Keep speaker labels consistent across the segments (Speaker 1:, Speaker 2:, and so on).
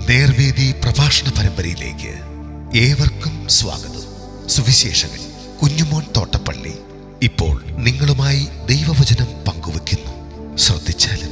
Speaker 1: നേർവേദി പ്രഭാഷണ പരമ്പരയിലേക്ക് ഏവർക്കും സ്വാഗതം. സുവിശേഷകൻ കുഞ്ഞുമോൻ തോട്ടപ്പള്ളി ഇപ്പോൾ നിങ്ങളുമായി ദൈവവചനം പങ്കുവെക്കുന്നു. ശ്രദ്ധിച്ചാലും.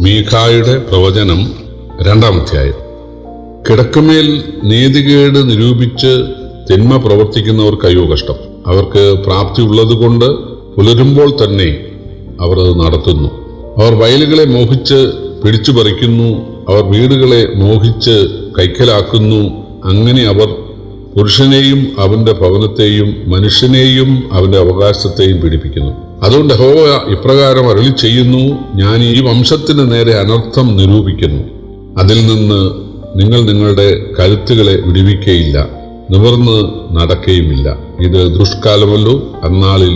Speaker 2: മീഖായുടെ പ്രവചനം 2-ാം അധ്യായം. കിടക്കമേൽ നീതികേട് നിരൂപിച്ച് തിന്മ പ്രവർത്തിക്കുന്നവർക്ക് അയ്യോ കഷ്ടം. അവർക്ക് പ്രാപ്തിയുള്ളതുകൊണ്ട് പുലരുമ്പോൾ തന്നെ അവർ അത് നടത്തുന്നു. അവർ വയലുകളെ മോഹിച്ച് പിടിച്ചു പറിക്കുന്നു, അവർ വീടുകളെ മോഹിച്ച് കൈക്കലാക്കുന്നു. അങ്ങനെ അവർ പുരുഷനെയും അവന്റെ ഭവനത്തെയും മനുഷ്യനെയും അവന്റെ അവകാശത്തെയും പീഡിപ്പിക്കുന്നു. അതുകൊണ്ട് യഹോവ ഇപ്രകാരം അരുളി ചെയ്യുന്നു: ഞാൻ ഈ വംശത്തിന് നേരെ അനർത്ഥം നിരൂപിക്കുന്നു. അതിൽ നിന്ന് നിങ്ങൾ നിങ്ങളുടെ കഴുത്തുകളെ വിടുവിക്കയില്ല, നിവർന്ന് നടക്കുകയുമില്ല. ഇത് ദുഷ്കാലമല്ലോ. അന്നാളിൽ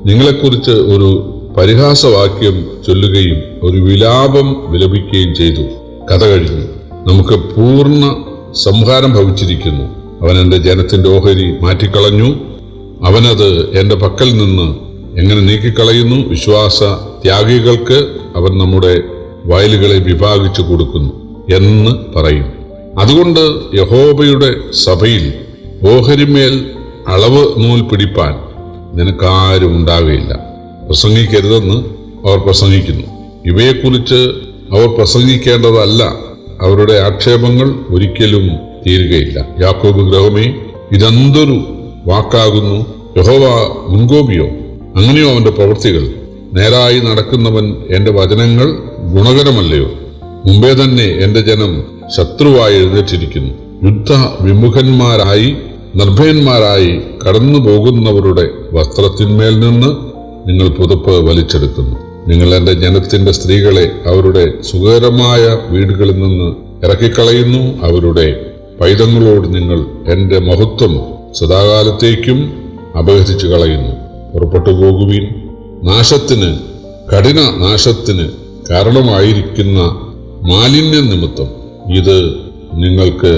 Speaker 2: നിങ്ങളെക്കുറിച്ച് ഒരു പരിഹാസവാക്യം ചൊല്ലുകയും ഒരു വിലാപം വിലപിക്കുകയും ചെയ്തു. കഥ കഴിഞ്ഞു, നമുക്ക് പൂർണ്ണ സംഹാരം ഭവിച്ചിരിക്കുന്നു. അവൻ എൻ്റെ ജനത്തിന്റെ ഓഹരി മാറ്റിക്കളഞ്ഞു, അവനത് എൻ്റെ പക്കൽ നിന്ന് എങ്ങനെ നീക്കിക്കളയുന്നു. വിശ്വാസ ത്യാഗികൾക്ക് അവൻ നമ്മുടെ വയലുകളെ വിഭാഗിച്ചു കൊടുക്കുന്നു എന്ന് പറയും. അതുകൊണ്ട് യഹോവയുടെ സഭയിൽ ഓഹരിമേൽ അളവ് നൂൽ പിടിപ്പാൻ നിനക്കാരും ഉണ്ടാകുകയില്ല. പ്രസംഗിക്കരുതെന്ന് അവർ പ്രസംഗിക്കുന്നു. ഇവയെക്കുറിച്ച് അവർ പ്രസംഗിക്കേണ്ടതല്ല. അവരുടെ ആക്ഷേപങ്ങൾ ഒരിക്കലും തീരുകയില്ല. യാക്കോബ് ഗൃഹമേ, ഇതെന്തൊരു വാക്കാകുന്നു! യഹോവ മുൻകോപിയോ? അങ്ങനെയോ അവന്റെ പ്രവൃത്തികൾ? നേരായി നടക്കുന്നവൻ എന്റെ വചനങ്ങൾ ഗുണകരമല്ലയോ? മുമ്പേ തന്നെ എന്റെ ജനം ശത്രുവായി എഴുന്നേറ്റിരിക്കുന്നു. യുദ്ധ വിമുഖന്മാരായി നിർഭയന്മാരായി കടന്നു പോകുന്നവരുടെ വസ്ത്രത്തിന്മേൽ നിന്ന് നിങ്ങൾ പുതപ്പ് വലിച്ചെടുക്കുന്നു. നിങ്ങൾ എന്റെ ജനത്തിന്റെ സ്ത്രീകളെ അവരുടെ സുഖകരമായ വീടുകളിൽ നിന്ന് ഇറക്കിക്കളയുന്നു. അവരുടെ പൈതങ്ങളോട് നിങ്ങൾ എന്റെ മഹത്വം സദാകാലത്തേക്കും അപഹരിച്ചു കളയുന്നു. പുറപ്പെട്ടു പോകുവീൻ. നാശത്തിന്, കഠിന നാശത്തിന് കാരണമായിരിക്കുന്ന മാലിന്യ നിമിത്തം ഇത് നിങ്ങൾക്ക്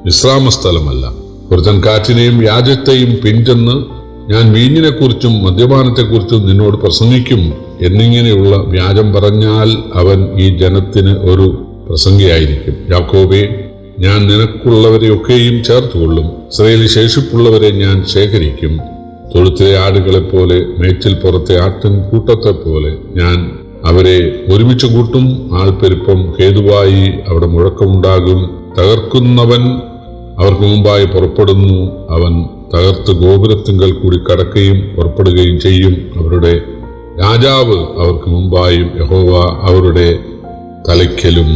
Speaker 2: വിശ്രാമസ്ഥലമല്ല. ഒരുത്തൻ കാറ്റിനെയും വ്യാജത്തെയും പിൻചെന്ന് ഞാൻ വീഞ്ഞിനെക്കുറിച്ചും മദ്യപാനത്തെക്കുറിച്ചും നിന്നോട് പ്രസംഗിക്കും എന്നിങ്ങനെയുള്ള വ്യാജം പറഞ്ഞാൽ അവൻ ഈ ജനത്തിന് ഒരു പ്രസംഗിയായിരിക്കും. യാക്കോബേ, ഞാൻ നിനക്കുള്ളവരെയൊക്കെയും ചേർത്തുകൊള്ളും. ഇസ്രായേലിൽ ശേഷിപ്പുള്ളവരെ ഞാൻ ശേഖരിക്കും. തൊഴുത്തിലെ ആടുകളെപ്പോലെ, മേച്ചിൽ പുറത്തെ ആട്ടിൻ കൂട്ടത്തെപ്പോലെ ഞാൻ അവരെ ഒരുമിച്ച് കൂട്ടും. ആൾപ്പെരുപ്പം ഹേതുവായി അവിടെ മുഴക്കമുണ്ടാകും. തകർക്കുന്നവൻ അവർക്ക് മുമ്പായി പുറപ്പെടുന്നു. അവൻ തകർത്ത് ഗോപുരത്തിങ്കൽ കൂടി കടക്കുകയും പുറപ്പെടുകയും ചെയ്യും. അവരുടെ രാജാവ് അവർക്ക് മുമ്പായും യഹോവ അവരുടെ തലയ്ക്കലും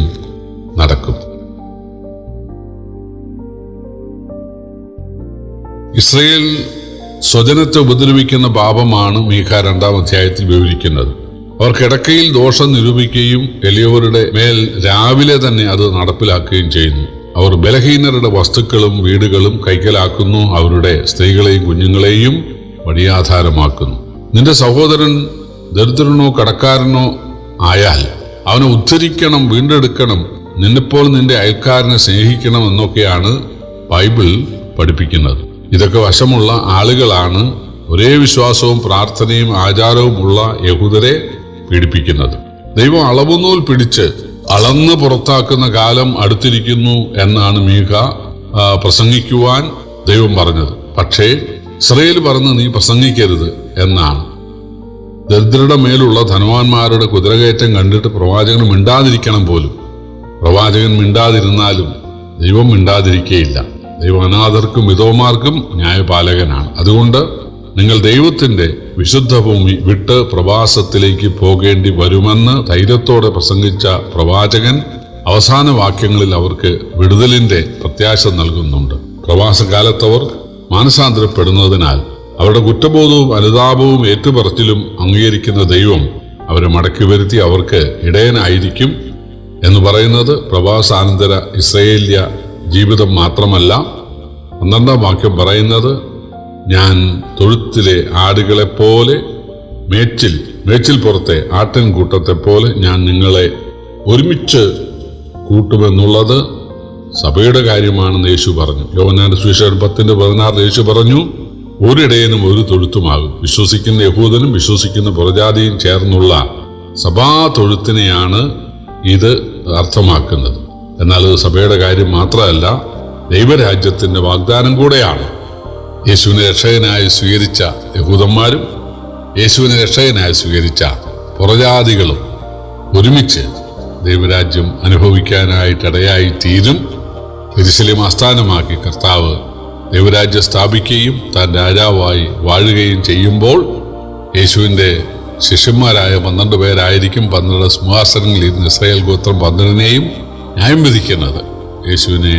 Speaker 2: നടക്കും. ഇസ്രായേൽ സ്വജനത്തെ ഉപദ്രവിക്കുന്ന പാപമാണ് മീഖ 2-ാം അധ്യായത്തിൽ വിവരിക്കുന്നത്. അവർ കിടക്കയിൽ ദോഷം നിരൂപിക്കുകയും എളിയവരുടെ മേൽ രാവിലെ തന്നെ അത് നടപ്പിലാക്കുകയും ചെയ്യുന്നു. അവർ ബലഹീനരുടെ വസ്തുക്കളും വീടുകളും കൈക്കലാക്കുന്നു. അവരുടെ സ്ത്രീകളെയും കുഞ്ഞുങ്ങളെയും വഴിയാധാരമാക്കുന്നു. നിന്റെ സഹോദരൻ ദരിദ്രനോ കടക്കാരനോ ആയാൽ അവനെ ഉദ്ധരിക്കണം, വീണ്ടെടുക്കണം. നിന്നെപ്പോൾ നിന്റെ അയൽക്കാരനെ സ്നേഹിക്കണം എന്നൊക്കെയാണ് ബൈബിൾ പഠിപ്പിക്കുന്നത്. ഇതൊക്കെ വശമുള്ള ആളുകളാണ് ഒരേ വിശ്വാസവും പ്രാർത്ഥനയും ആചാരവും ഉള്ള യഹൂദരെ പീഡിപ്പിക്കുന്നത്. ദൈവം അളവുനൂൽ പിടിച്ച് അളന്ന് പുറത്താക്കുന്ന കാലം അടുത്തിരിക്കുന്നു എന്നാണ് മീഖ പ്രസംഗിക്കുവാൻ ദൈവം പറഞ്ഞത്. പക്ഷേ ഇസ്രായേൽ പറഞ്ഞ് നീ പ്രസംഗിക്കരുത് എന്നാണ്. ദരിദ്രരുടെ മേലുള്ള ധനവാന്മാരുടെ കുതിരകയറ്റം കണ്ടിട്ട് പ്രവാചകൻ മിണ്ടാതിരിക്കണം പോലും. പ്രവാചകൻ മിണ്ടാതിരുന്നാലും ദൈവം മിണ്ടാതിരിക്കുകയില്ല. ദൈവം അനാഥർക്കും വിധവമാർക്കും ന്യായപാലകനാണ്. അതുകൊണ്ട് നിങ്ങൾ ദൈവത്തിന്റെ വിശുദ്ധ ഭൂമി വിട്ട് പ്രവാസത്തിലേക്ക് പോകേണ്ടി വരുമെന്ന് ധൈര്യത്തോടെ പ്രസംഗിച്ച പ്രവാചകൻ അവസാന വാക്യങ്ങളിൽ അവർക്ക് വിടുതലിന്റെ പ്രത്യാശ നൽകുന്നുണ്ട്. പ്രവാസകാലത്തവർ മാനസാന്തരപ്പെടുന്നതിനാൽ അവരുടെ കുറ്റബോധവും അനുതാപവും ഏറ്റുപറച്ചിലും അംഗീകരിക്കുന്ന ദൈവം അവരെ മടക്കി വരുത്തി അവർക്ക് ഇടയനായിരിക്കും എന്ന് പറയുന്നത് പ്രവാസാനന്തര ഇസ്രായേല്യ ജീവിതം മാത്രമല്ല. 12-ാം വാക്യം പറയുന്നത് ഞാൻ തൊഴുത്തിലെ ആടുകളെപ്പോലെ മേച്ചിൽ പുറത്തെ ആട്ടിൻകൂട്ടത്തെ പോലെ ഞാൻ നിങ്ങളെ ഒരുമിച്ച് കൂട്ടുമെന്നുള്ളത് സഭയുടെ കാര്യമാണെന്ന് യേശു പറഞ്ഞു. യോഹന്നാന്റെ സുവിശേഷം 10:16 യേശു പറഞ്ഞു, ഒരിടയനും ഒരു തൊഴുത്തുമാകും. വിശ്വസിക്കുന്ന യഹൂദനും വിശ്വസിക്കുന്ന പുറജാതിയും ചേർന്നുള്ള സഭാ തൊഴുത്തിനെയാണ് ഇത് അർത്ഥമാക്കുന്നത്. എന്നാൽ അത് സഭയുടെ കാര്യം മാത്രമല്ല, ദൈവരാജ്യത്തിന്റെ വാഗ്ദാനം കൂടെയാണ്. യേശുവിനെ രക്ഷകനായി സ്വീകരിച്ച യഹൂദന്മാരും യേശുവിനെ രക്ഷകനായി സ്വീകരിച്ച പുറജാതികളും ഒരുമിച്ച് ദൈവരാജ്യം അനുഭവിക്കാനായിട്ടിടയായി തീരും. യെരൂശലേം ആസ്ഥാനമാക്കി കർത്താവ് ദൈവരാജ്യം സ്ഥാപിക്കുകയും താൻ രാജാവായി വാഴുകയും ചെയ്യുമ്പോൾ യേശുവിൻ്റെ ശിഷ്യന്മാരായ 12 പേരായിരിക്കും 12 സിംഹാസനങ്ങളിൽ ഇരുന്ന് ഇസ്രായേൽ ഗോത്രം 12നെയും ന്യായം വിധിക്കുന്നത്. യേശുവിനെ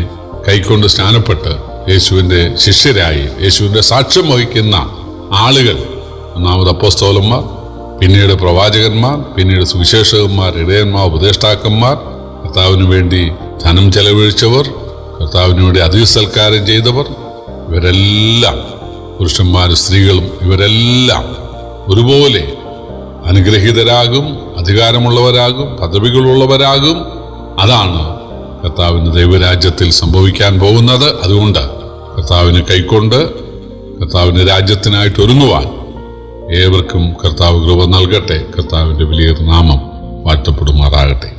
Speaker 2: കൈക്കൊണ്ട് സ്നാനപ്പെട്ട് യേശുവിൻ്റെ ശിഷ്യരായി യേശുവിൻ്റെ സാക്ഷ്യം വഹിക്കുന്ന ആളുകൾ, ഒന്നാമത് അപ്പോസ്തലന്മാർ, പിന്നീട് പ്രവാചകന്മാർ, പിന്നീട് സുവിശേഷകന്മാർ, ഇടയന്മാർ, ഉപദേഷ്ടാക്കന്മാർ, കർത്താവിന് വേണ്ടി ധനം ചെലവഴിച്ചവർ, കർത്താവിന് വേണ്ടി അതിഥിസൽക്കാരം ചെയ്തവർ, ഇവരെല്ലാം പുരുഷന്മാരും സ്ത്രീകളും ഇവരെല്ലാം ഒരുപോലെ അനുഗ്രഹീതരാകും, അധികാരമുള്ളവരാകും, പദവികളുള്ളവരാകും. അതാണ് കർത്താവിൻ്റെ ദൈവരാജ്യത്തിൽ സംഭവിക്കാൻ പോകുന്നത്. അതുകൊണ്ട് കർത്താവിനെ കൈക്കൊണ്ട് കർത്താവിൻ്റെ രാജ്യത്തിനായിട്ട് ഒരുങ്ങുവാൻ ഏവർക്കും കർത്താവ് കൃപ നൽകട്ടെ. കർത്താവിൻ്റെ വലിയ നാമം വാഴ്ത്തപ്പെടുമാറാകട്ടെ.